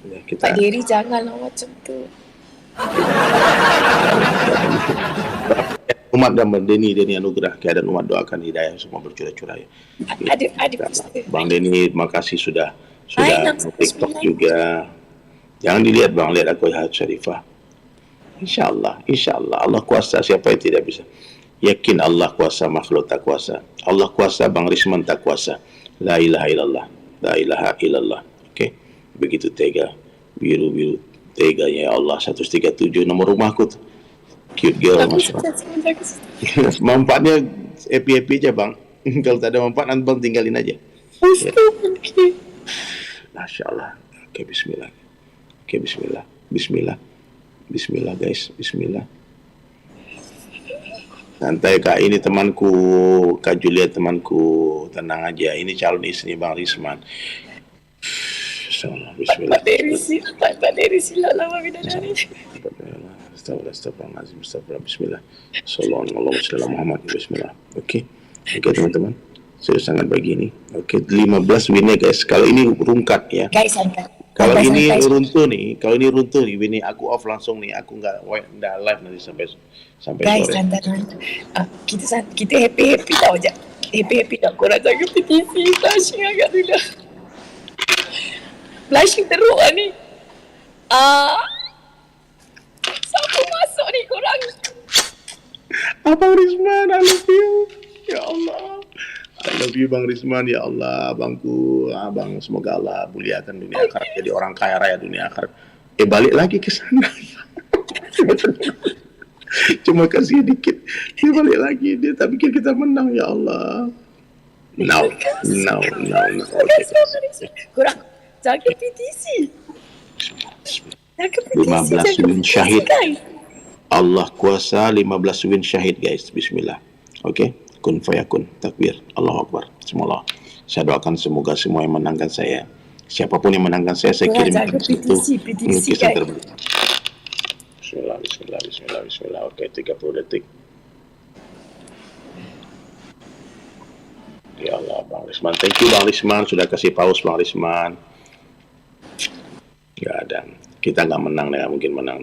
Ya, kita... Pak Dery janganlah macam tu. Umat dan Denny anugerah keadaan umat doakan hidayah semua bercurah-curah ya. Ada Bang Denny terima kasih sudah TikTok juga. Jangan dilihat Bang, lihat aku Syarifah. InsyaAllah Allah kuasa, siapa yang tidak bisa. Yakin Allah kuasa, makhluk tak kuasa. Allah kuasa, Bang Risman tak kuasa. La ilaha illallah. Okey. Begitu tega. Biru teganya ya Allah. 137 nomor rumahku tu. Cute girl, masya-Allah. Manfaatnya happy je Bang. Kalau tak ada manfaat, nanti Bang tinggalin aja. Masya-Allah. Okey, bismillah. Bismillah guys, bismillah. Santai Kak, ini temanku, Kak Julia temanku, tenang aja. Ini calon istri Bang Risman. Bismillah. Pak Dery silap lama bidadari. Astagfirullah. Bismillah. Sallallahu alaihi Muhammad. Bismillah. Okey, teman-teman. Saya sangat bagi ini. Okey, 15 winnya guys. Kalau ini rungkat ya. Guys, santai. Kalau ini runtuh nih, ini aku off langsung nih. Aku enggak live nanti sampai guys, sore. Kita happy tau je. Happy tau. Korang jaga petisi. Blushing agak dulu. Blushing teruk lah ni. Siapa masuk ni korang? Abang Risman, I love you. Ya Allah. I love you Bang Risman, ya Allah. Abangku, abang semoga Allah muliakan dunia akhirat, jadi orang kaya raya dunia akhirat. Balik lagi ke sana. Cuma kasih dikit. Dia balik lagi, dia tak pikir kita menang, ya Allah. No. Korang jaga petisi. 15 win syahid. Allah kuasa 15 win syahid guys. Bismillah. Okey. Kun fayakun. Takbir. Allahu Akbar. Bismillah. Saya doakan semoga semua yang menangkan saya. Siapapun yang menangkan saya kirim petisi kisah terbaik. Bismillah. Okey, 30 detik. Ya Allah, Bang Risman. Thank you Bang Risman sudah kasih paus Bang Risman. Nggak ada. Kita nggak menang, nggak mungkin menang.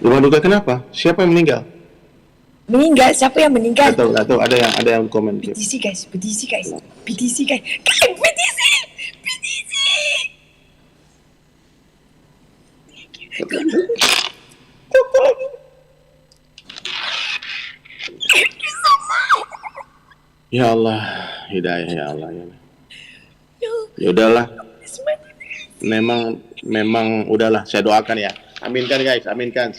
Rumah duka kenapa? Siapa yang meninggal? Meninggal? Siapa yang meninggal? Nggak tahu. Ada yang komen. PTC guys. PTC guys. Ya Allah, hidayah ya Allah. Ya udahlah. Memang udahlah, saya doakan ya. Aminkan guys, aminkan.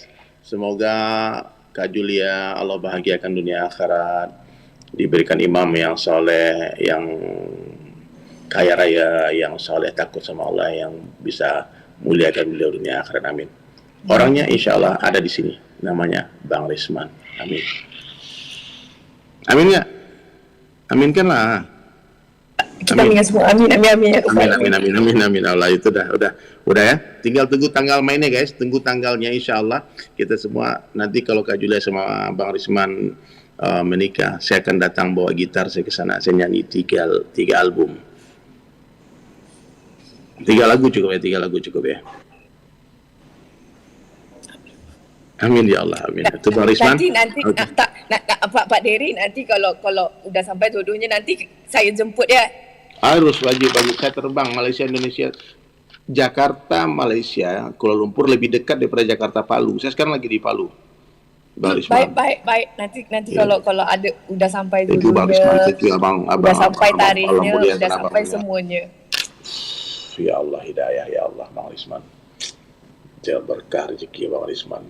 Semoga Kak Julia Allah bahagiakan dunia akhirat, diberikan imam yang soleh, yang kaya raya, yang soleh, takut sama Allah, yang bisa muliakan beliau dunia akhirat. Amin. Orangnya insya Allah ada di sini, namanya Bang Risman. Amin. Amin nggak? Aminkan lah. Kita aminkan semua. Amin. Amin. Allah itu udah ya. Tinggal tunggu tanggal mainnya guys. Tunggu tanggalnya insya Allah. Kita semua nanti kalau Kak Julia sama Bang Risman menikah, saya akan datang bawa gitar saya ke sana. Saya nyanyi tiga album. 3 lagu cukup ya. Amin ya Allah, amin. Itu Bang Risman. Nanti okay. Pak Dery nanti kalau udah sampai dua-duanya nanti saya jemput ya. Harus wajib saya terbang Malaysia Indonesia, Jakarta Malaysia, Kuala Lumpur lebih dekat daripada Jakarta Palu. Saya sekarang lagi di Palu. Bang Risman. Baik. Nanti kalau ada udah sampai itu Bang Risman, itu abang udah sampai tarikhnya, udah sampai abang, semuanya. Ya Allah hidayah ya Allah Bang Risman. Jangan berkah rezeki Bang Risman.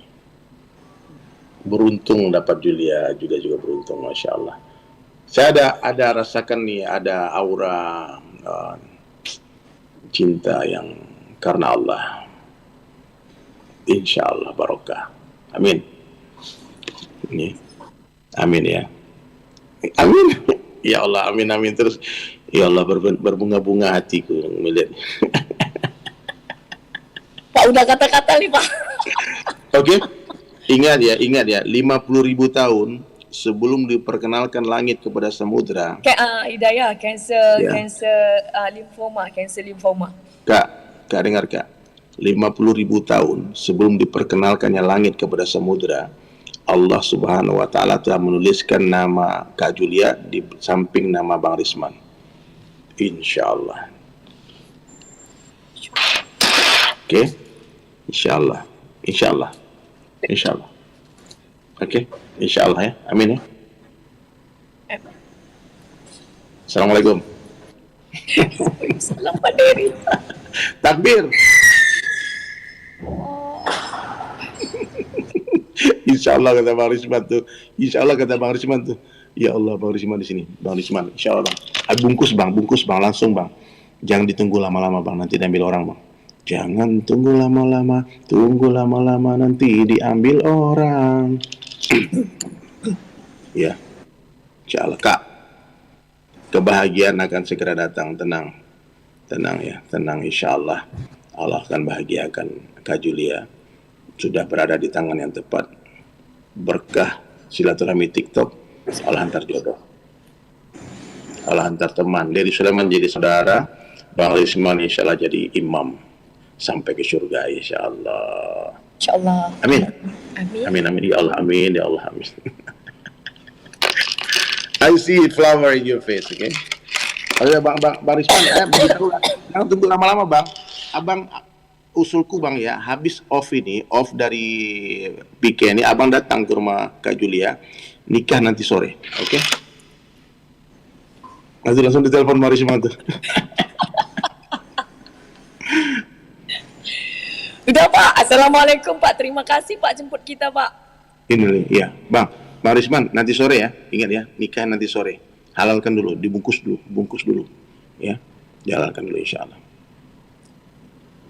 Beruntung dapat Julia juga beruntung, masya Allah. Saya ada rasakan nih, ada aura cinta yang karena Allah. Insya Allah barokah. Amin. Ini, amin ya. Amin. Ya Allah, amin terus. Ya Allah, berbunga-bunga hatiku melihat. Pak udah kata-kata nih Pak. Oke. Ingat ya, 50.000 tahun sebelum diperkenalkan langit kepada samudra. Hidayah, cancer lymphoma. Kak dengar Kak. 50.000 tahun sebelum diperkenalkannya langit kepada samudra, Allah Subhanahu wa taala telah menuliskan nama Kak Julia di samping nama Bang Risman. Insyaallah. Oke? Insyaallah. Oke, insyaallah ya. Amin ya. Assalamualaikum. Salam Pak Dery. Takbir. Insyaallah kata Bang Risman tuh. Ya Allah, Bang Risman di sini. Bang Risman, insyaallah Bang. Bungkus bang, langsung Bang. Jangan ditunggu lama-lama Bang, nanti diambil orang Bang. Jangan tunggu lama-lama nanti diambil orang. Ya, insyaallah Kak. Kebahagiaan akan segera datang, tenang ya, insyaallah. Allah akan bahagiakan Kak Julia. Sudah berada di tangan yang tepat. Berkah silaturahmi TikTok, Allah hantar jodoh. Allah hantar teman. Dari sudah menjadi saudara, Bang Risman insyaallah jadi imam sampai ke surga insyaallah. Insyaallah. Amin ya Allah, amin. I see flower in your face, okay? Bang Risman, begitu lah. Jangan tunggu lama-lama Bang. Abang usulku Bang ya, habis off dari PK ini, Abang datang ke rumah Kak Julia, nikah nanti sore, oke? Nanti langsung ditelepon Bang Risman tuh. Udah Pak, Assalamualaikum Pak, terima kasih Pak jemput kita Pak. Ini nih, ya Bang Risman, nanti sore ya, ingat ya, nikah nanti sore. Halalkan dulu, bungkus dulu, ya, jalankan dulu insyaallah.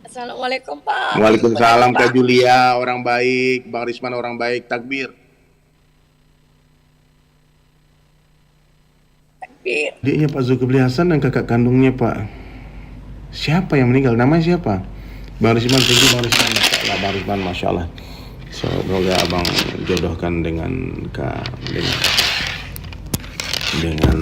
Assalamualaikum Pak. Waalaikumsalam Kak Julia, orang baik, Bang Risman orang baik, takbir. Adiknya Pak Zulkifli Hasan dan kakak kandungnya Pak. Siapa yang meninggal? Namanya siapa? Bang Risman, tinggi Bang Risman, masyaallah Bang Risman, masyaallah. Semoga abang jodohkan dengan dengan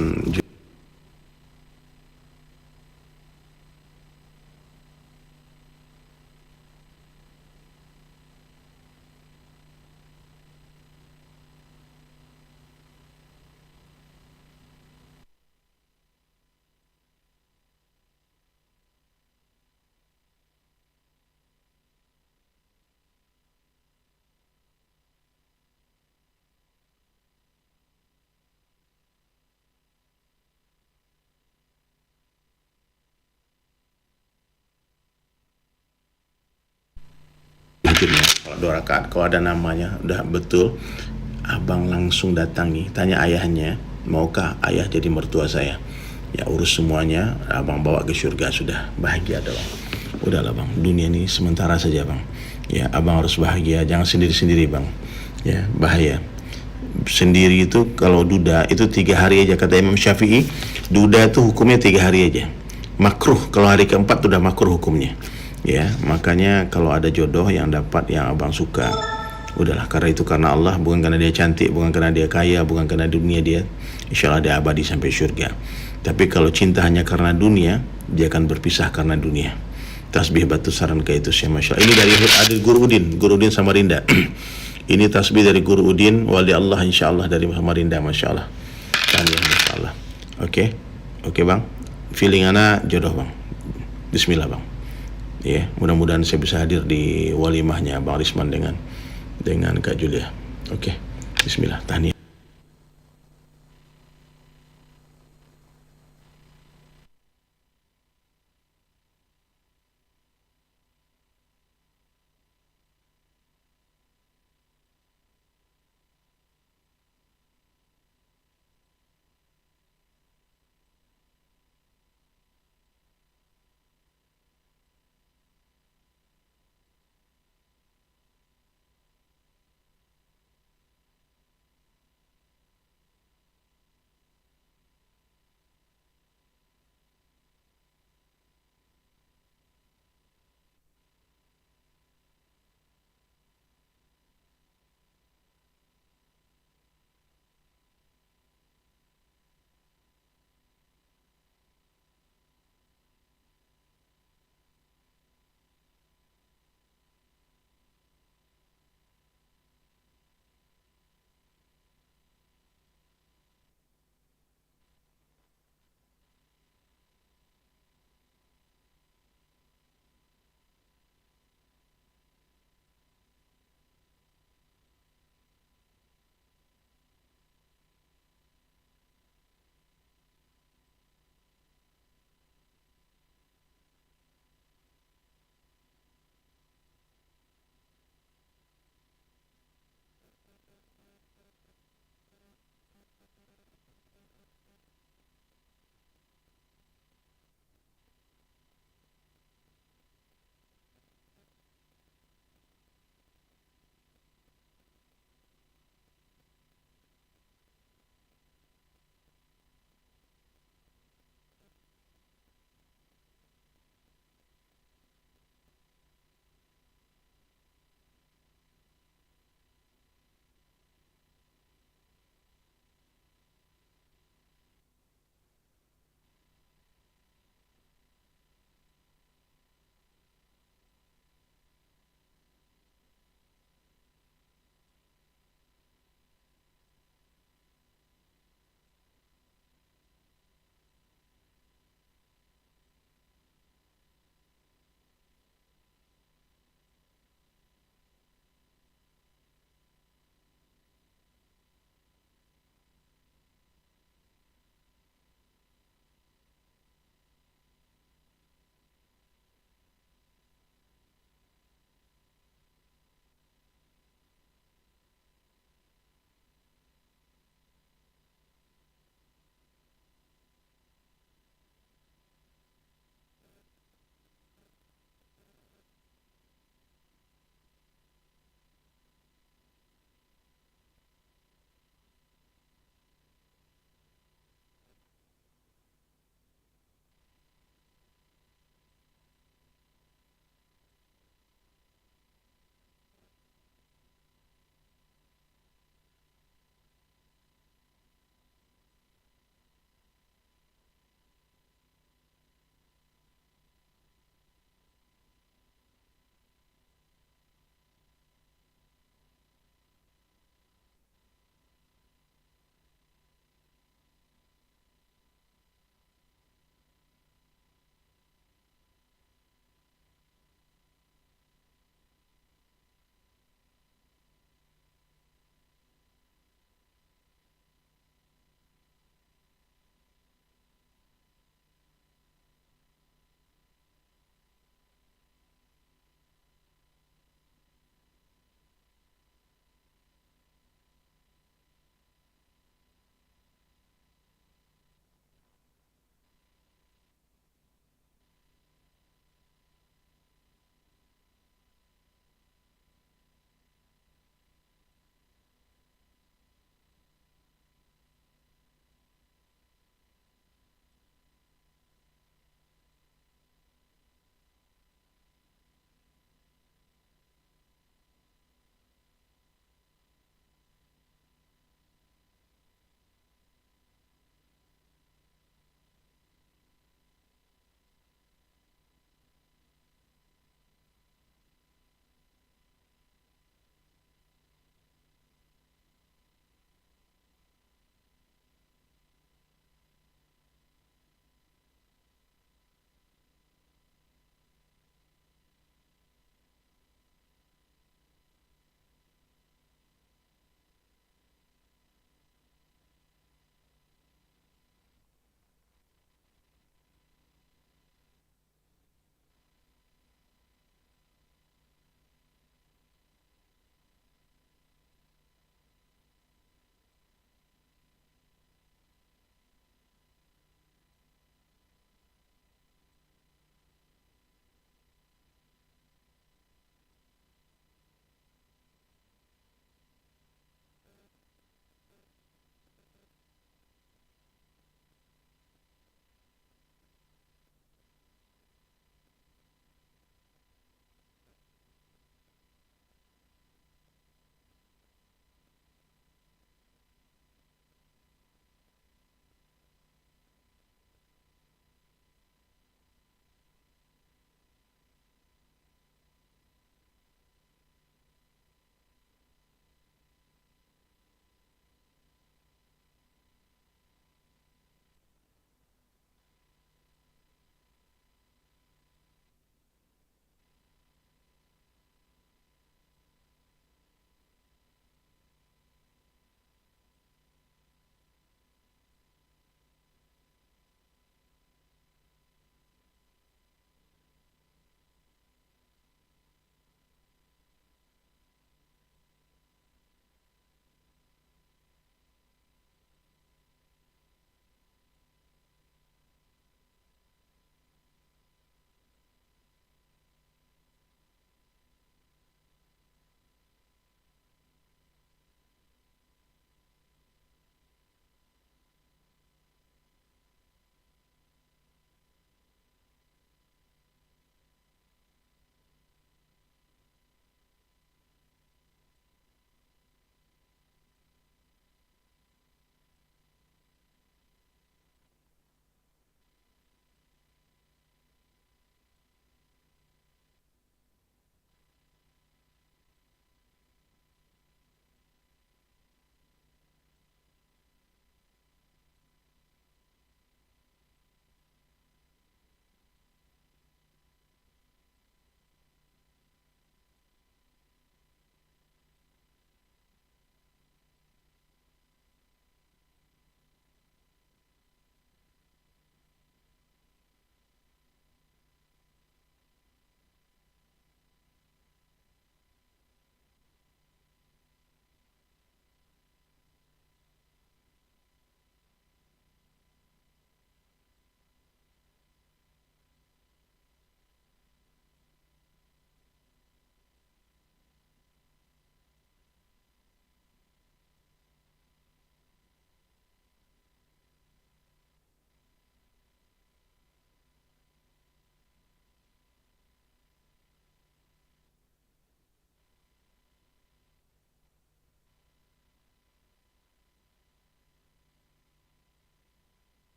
mungkin ya, kalau 2 rakaat, kalau ada namanya udah betul, abang langsung datangi, tanya ayahnya, maukah ayah jadi mertua saya? Ya urus semuanya, abang bawa ke surga, sudah bahagia dah bang. Udahlah bang, dunia ini sementara saja bang. Ya abang harus bahagia, jangan sendiri-sendiri bang. Ya bahaya. Sendiri itu kalau duda itu 3 hari aja, kata Imam Syafi'i. Duda itu hukumnya 3 hari aja. Makruh kalau hari keempat sudah makruh hukumnya. Ya makanya kalau ada jodoh yang dapat yang abang suka, udahlah, karena itu karena Allah, bukan karena dia cantik, bukan karena dia kaya, bukan karena dunia dia, insya Allah dia abadi sampai surga. Tapi kalau cinta hanya karena dunia, dia akan berpisah karena dunia. Tasbih batu saran ke itu Syekh, Masya Allah. Ini dari ada Guru Udin Samarinda. Ini tasbih dari Guru Udin, wali Allah insya Allah dari Samarinda, Masya Allah. Tahniah, Masya Allah. Oke bang, feeling anak jodoh bang. Bismillah bang. Ya, mudah-mudahan saya bisa hadir di walimahnya Bang Risman dengan Kak Julia. Oke, bismillah, tahniah.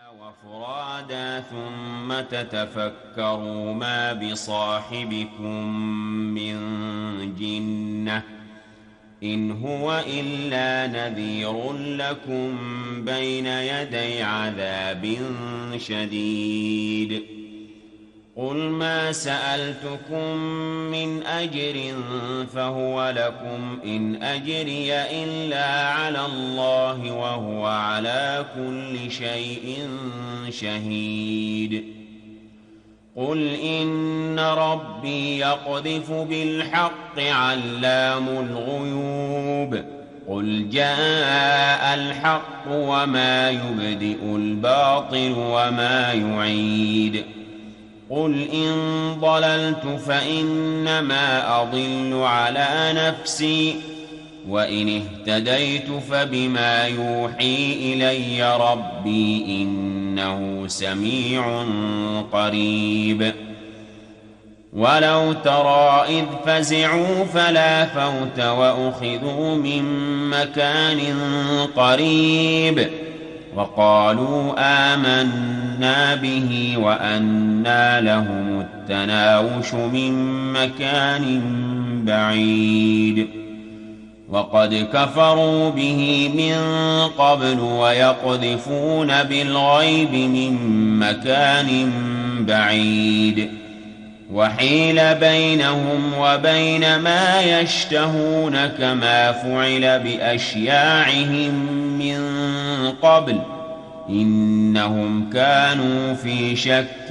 وفرادا ثم تتفكروا ما بصاحبكم من جنة إن هو إلا نذير لكم بين يدي عذاب شديد قل ما سألتكم من أجر فهو لكم إن أجري إلا على الله وهو على كل شيء شهيد قل إن ربي يقذف بالحق علام الغيوب قل جاء الحق وما يبدئ الباطل وما يعيد قل إن ضللت فإنما أضل على نفسي وإن اهتديت فبما يوحي إلي ربي إنه سميع قريب ولو ترى إذ فزعوا فلا فوت وأخذوا من مكان قريب وقالوا آمنا به وأنى لهم التناوش من مكان بعيد وقد كفروا به من قبل ويقذفون بالغيب من مكان بعيد وحيل بينهم وبين ما يشتهون كما فعل بأشياعهم من قبل إنهم كانوا في شك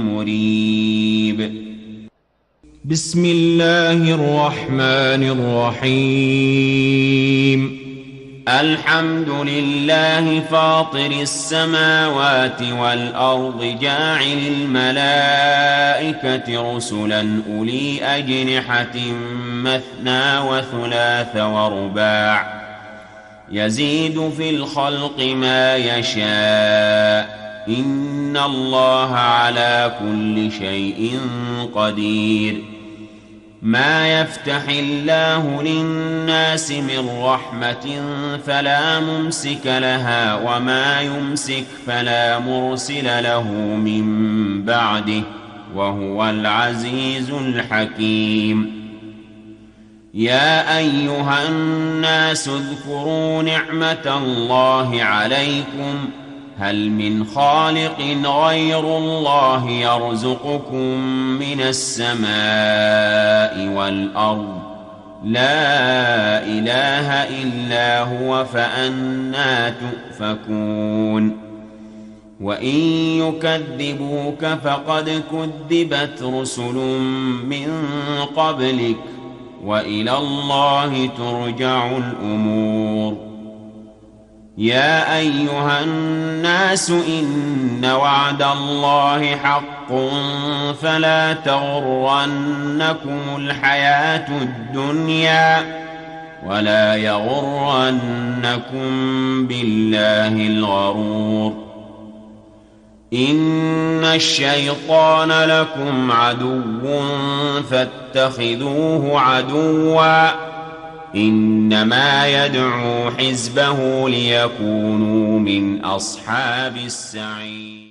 مريب بسم الله الرحمن الرحيم الحمد لله فاطر السماوات والأرض جاعل الملائكة رسلا أولي أجنحة مثنى وثلاث ورباع يزيد في الخلق ما يشاء إن الله على كل شيء قدير ما يفتح الله للناس من رحمة فلا ممسك لها وما يمسك فلا مرسل له من بعده وهو العزيز الحكيم يا أيها الناس اذكروا نعمة الله عليكم هل من خالق غير الله يرزقكم من السماء والأرض لا إله إلا هو فأنى تؤفكون وإن يكذبوك فقد كذبت رسل من قبلك وإلى الله ترجع الأمور يا أيها الناس إن وعد الله حق فلا تغرنكم الحياة الدنيا ولا يغرنكم بالله الغرور إن الشيطان لكم عدو فاتخذوه عدوا إنما يدعو حزبه ليكونوا من أصحاب السعير